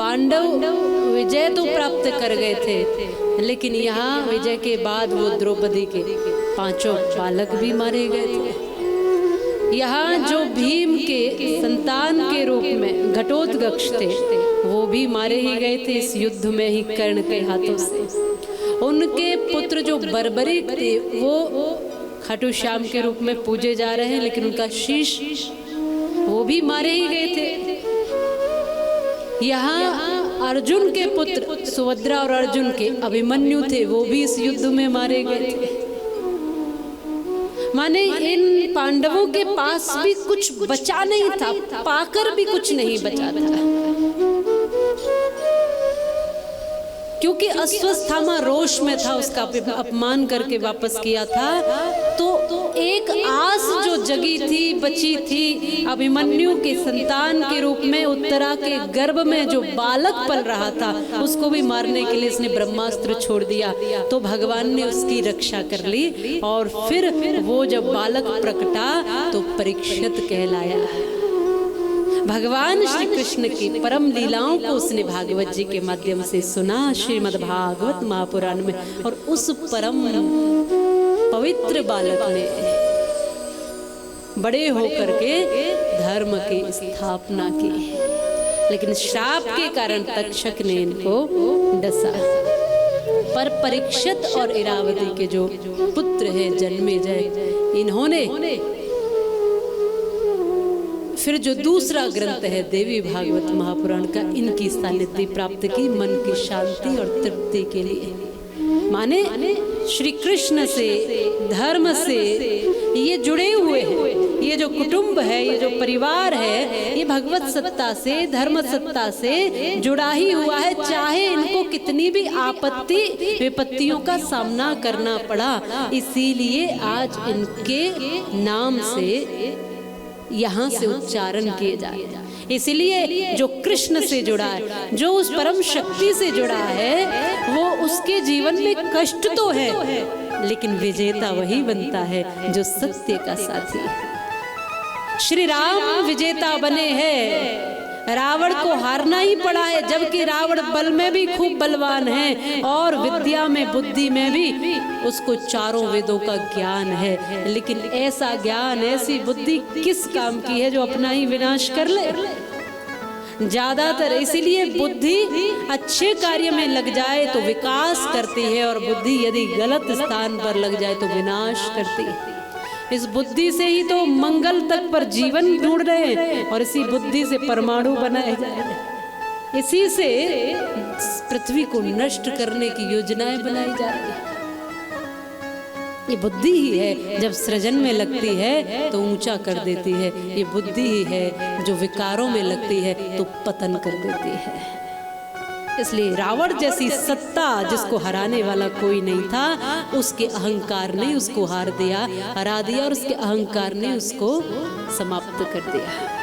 पांडव विजय तो प्राप्त कर गए थे, लेकिन यहाँ विजय के बाद वो द्रौपदी के 5 बालक भी मारे गए थे। यहाँ जो भीम के संतान के रूप में घटोत्कच थे वो भी मारे ही गए थे इस युद्ध में ही कर्ण के हाथों से। उनके पुत्र जो बर्बरिक थे वो खाटू श्याम के रूप में पूजे जा रहे हैं, लेकिन उनका शीश वो भी मारे ही गए थे। यहाँ अर्जुन के पुत्र सुभद्रा और अर्जुन के अभिमन्यु थे, वो भी इस युद्ध में मारे गए थे। माने इन पांडवों के पास भी कुछ बचा नहीं था, पाकर भी कुछ नहीं बचा था, क्योंकि अश्वत्थामा रोष में था, उसका अपमान करके वापस किया था। तो एक आस जो जगी थी, बची थी, अभिमन्यु के संतान के रूप में उत्तरा के गर्भ में जो बालक पल रहा था, उसको भी मारने के लिए इसने ब्रह्मास्त्र छोड़ दिया। तो भगवान ने उसकी रक्षा कर ली और फिर वो जब बालक प्रकटा तो परीक्षित कहलाया। भगवान श्री कृष्ण की परम लीलाओं को उसने भागवत जी के माध्यम से सुना, श्रीमद् भागवत महापुराण में, और उस परम पवित्र बालक ने बड़े होकर के धर्म की स्थापना की। लेकिन श्राप के कारण तक्षक ने इनको डसा। पर परीक्षित और इरावती के जो पुत्र है जन्मेजय, इन्होंने फिर जो दूसरा ग्रंथ है देवी भागवत महापुराण का, इनकी सानिध्य प्राप्त की मन की शांति और तृप्ति के लिए। माने श्री कृष्ण से, धर्म से ये जुड़े हुए हैं। ये जो कुटुंब है, ये जो परिवार है, ये भगवत सत्ता से, धर्म सत्ता से जुड़ा ही हुआ है। चाहे इनको कितनी भी आपत्ति विपत्तियों का सामना करना पड़ा, इसीलिए आज इनके नाम से यहाँ से उच्चारण किए जाए। इसलिए जो कृष्ण से जुड़ा है, जो उस परम शक्ति से जुड़ा है, वो उसके जीवन में कष्ट तो है, लेकिन विजेता वही बनता है जो सत्य का साथी है। श्री राम विजेता बने हैं, रावण को हारना ही पड़ा है, जबकि रावण बल में भी खूब बलवान है और विद्या में, बुद्धि में भी उसको चारों वेदों का ज्ञान है। लेकिन ऐसा ज्ञान, ऐसी बुद्धि किस काम की है जो अपना ही विनाश कर ले? ज्यादातर इसीलिए बुद्धि अच्छे कार्य में लग जाए तो विकास करती है, और बुद्धि यदि गलत स्थान पर लग जाए तो विनाश करती है। इस बुद्धि से ही तो मंगल तक पर जीवन ढूंढ रहे हैं, और इसी बुद्धि से परमाणु बनाए जा रहे हैं। इसी से पृथ्वी को नष्ट करने की योजनाएं बनाई जा रही है। ये बुद्धि ही है, जब सृजन में लगती है तो ऊंचा कर देती है। ये बुद्धि ही है जो विकारों में लगती है तो पतन कर देती है। इसलिए रावण जैसी सत्ता जिसको हराने वाला कोई नहीं था, उसके अहंकार ने उसको हरा दिया और उसके अहंकार ने उसको समाप्त कर दिया।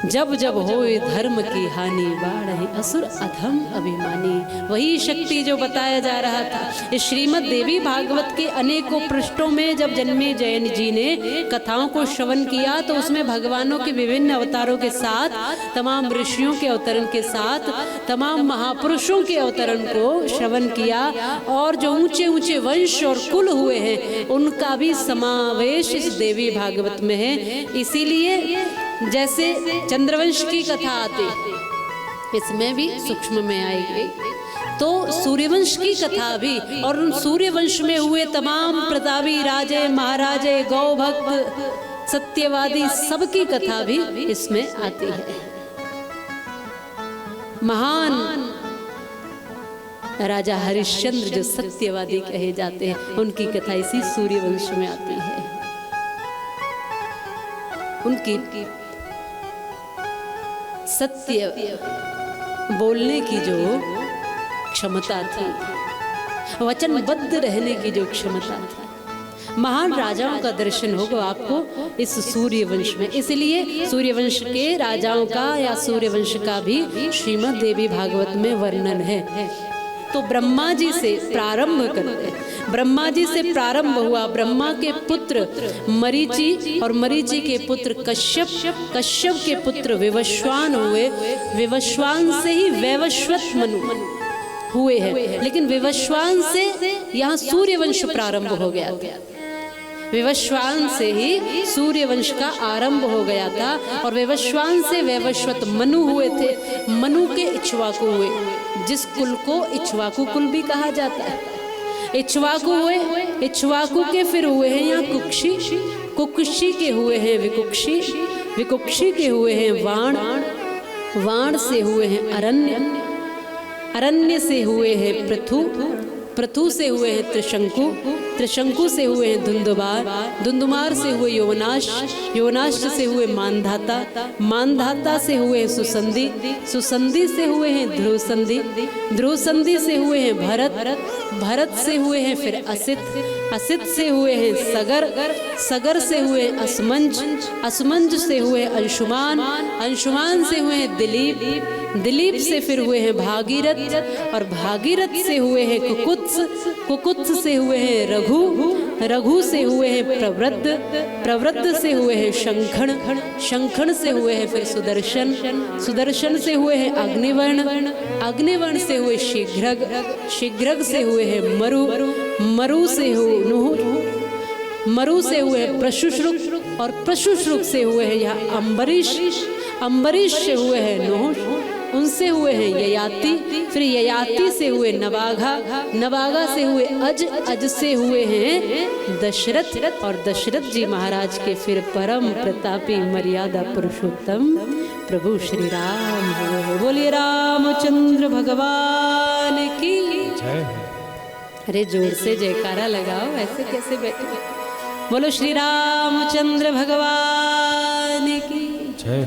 जब जब होए धर्म की हानि, बाढ़ असुर अधम अभिमानी। वही शक्ति जो बताया जा रहा था इस श्रीमद् देवी भागवत के अनेकों पृष्ठों में। जब जन्मेजय जी ने कथाओं को श्रवण किया तो उसमें भगवानों के विभिन्न अवतारों के साथ, तमाम ऋषियों के अवतरण के साथ, तमाम महापुरुषों के अवतरण को श्रवण किया, और जो ऊंचे ऊंचे वंश और कुल हुए हैं उनका भी समावेश इस देवी भागवत में है। इसीलिए जैसे चंद्रवंश की कथा आती, इसमें भी सूक्ष्म में आएगी, तो सूर्यवंश की कथा भी, और उन सूर्यवंश में हुए तमाम प्रतापी राजे, महाराजे, गौ भक्त, सत्यवादी, सबकी कथा भी इसमें आती है। महान राजा हरिश्चंद्र जो सत्यवादी कहे जाते हैं, उनकी कथा इसी सूर्यवंश में आती है। उनकी सत्य बोलने की जो क्षमता थी, वचनबद्ध रहने की जो क्षमता थी, महान राजाओं का दर्शन होगा आपको इस सूर्यवंश में। इसलिए सूर्यवंश के राजाओं का या सूर्यवंश का भी श्रीमद् देवी भागवत में वर्णन है। तो ब्रह्मा जी से प्रारंभ करते हैं। ब्रह्मा जी से प्रारंभ हुआ। ब्रह्मा के पुत्र मरीचि और मरीचि के पुत्र कश्यप, कश्यप के पुत्र विवस्वान हुए। विवस्वान से ही वैवस्वत मनु हुए हैं। लेकिन विवस्वान से यहाँ सूर्यवंश प्रारंभ हो गया था। विवस्वान से ही सूर्यवंश का आरंभ हो गया था और विवस्वान से वैवस्वत मनु हुए थे। मनु के इक्ष्वाकु हुए, जिस कुल को इक्ष्वाकु कुल भी कहा जाता है। इक्ष्वाकु हुए, इक्ष्वाकु के फिर हुए हैं यहाँ कुक्षी, कुक्षी के हुए हैं विकुक्षी, विकुक्षी के हुए हैं वाण, वाण से हुए हैं अरण्य, अरण्य से हुए हैं पृथु, पृथु से हुए हैं त्रिशंकु, त्रिशंकु से हुए हैं धुंधुमार, धुंधुमार से हुए योवनाश, योवनाश से हुए मानधाता, मानधाता से हुए सुसंधि, सुसंधि से हुए हैं ध्रुवसंधि, ध्रुवसंधि से हुए हैं भरत, भरत से हुए हैं फिर असित, असित से हुए हैं सगर, सगर से हुए असमंज, असमंज से हुए अंशुमान, अंशुमान से हुए हैं दिलीप, दिलीप से फिर हुए हैं भागीरथ और भागीरथ से हुए हैं कुकुत्स, कुकुत्स से हुए हैं रघु, रघु से हुए हैं प्रवृद्ध, प्रवृद्ध से हुए हैं शंखण, शंखण से हुए हैं फिर सुदर्शन, सुदर्शन से हुए हैं अग्निवर्ण, अग्निवर्ण से हुए शीघ्रग, शीघ्रग से हुए हैं मरु, मरु से हुए नुह, मरु से हुए प्रशुश्रुक और प्रशुश्रुक से हुए हैं यहाँ अम्बरीश, अम्बरीश से हुए हैं नोह, उनसे हुए हैं ययाति, फिर ययाति से हुए नवाघा, नवाघा से हुए अज, अज से हुए हैं दशरथ और दशरथ जी महाराज के फिर परम प्रतापी मर्यादा पुरुषोत्तम प्रभु श्री राम हुए। बोलिए रामचंद्र भगवान की जय। अरे जोर से जयकारा लगाओ, ऐसे कैसे बैठे। बोलो श्री रामचंद्र भगवान की जय।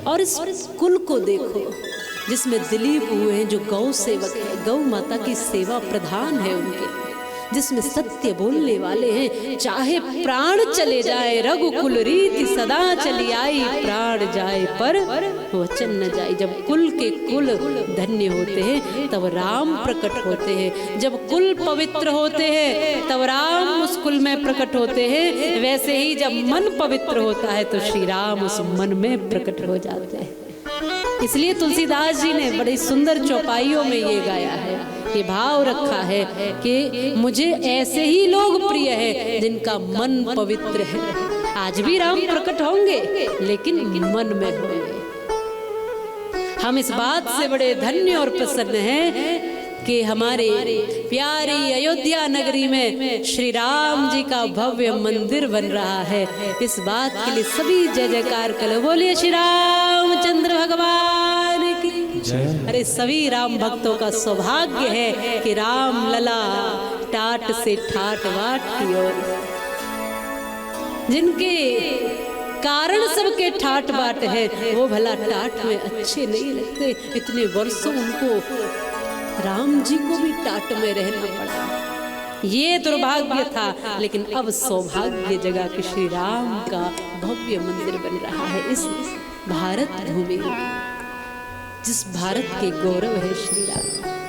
और इस कुल को देखो जिसमें दिलीप हुए हैं जो गौ सेवक है, गौ माता की सेवा प्रधान है उनके, जिसमें सत्य बोलने वाले हैं। चाहे प्राण चले जाए रघुकुल रीति सदा चली आई, प्राण जाए पर वचन न जाए। जब कुल के कुल धन्य होते हैं तब राम प्रकट होते हैं, जब कुल पवित्र होते हैं तब राम उस कुल में प्रकट होते हैं। वैसे ही जब मन पवित्र होता है तो श्री राम उस मन में प्रकट हो जाते हैं। इसलिए तुलसीदास जी ने बड़ी सुंदर चौपाइयों में ये गाया है, ये भाव रखा है कि मुझे ऐसे ही लोग प्रिय है जिनका मन पवित्र है। आज भी राम प्रकट होंगे लेकिन मन में होंगे। हम इस बात से बड़े धन्य और प्रसन्न हैं कि हमारे प्यारी अयोध्या नगरी में श्री राम जी का भव्य मंदिर बन रहा है। इस बात के लिए सभी जय जयकार करो। बोलिए श्री रामचंद्र भगवान की जय। अरे सभी राम भक्तों का सौभाग्य है कि राम लला टाट से ठाट बाट की ओर, जिनके कारण सबके ठाट बाट है वो भला टाट में अच्छे नहीं लगते। इतने वर्षों उनको राम जी को भी टाट में रहना पड़ा, ये दुर्भाग्य था। लेकिन अब सौभाग्य जगह कि श्री राम का भव्य मंदिर बन रहा है इस भारत भूमि, जिस भारत के गौरव है श्री राम।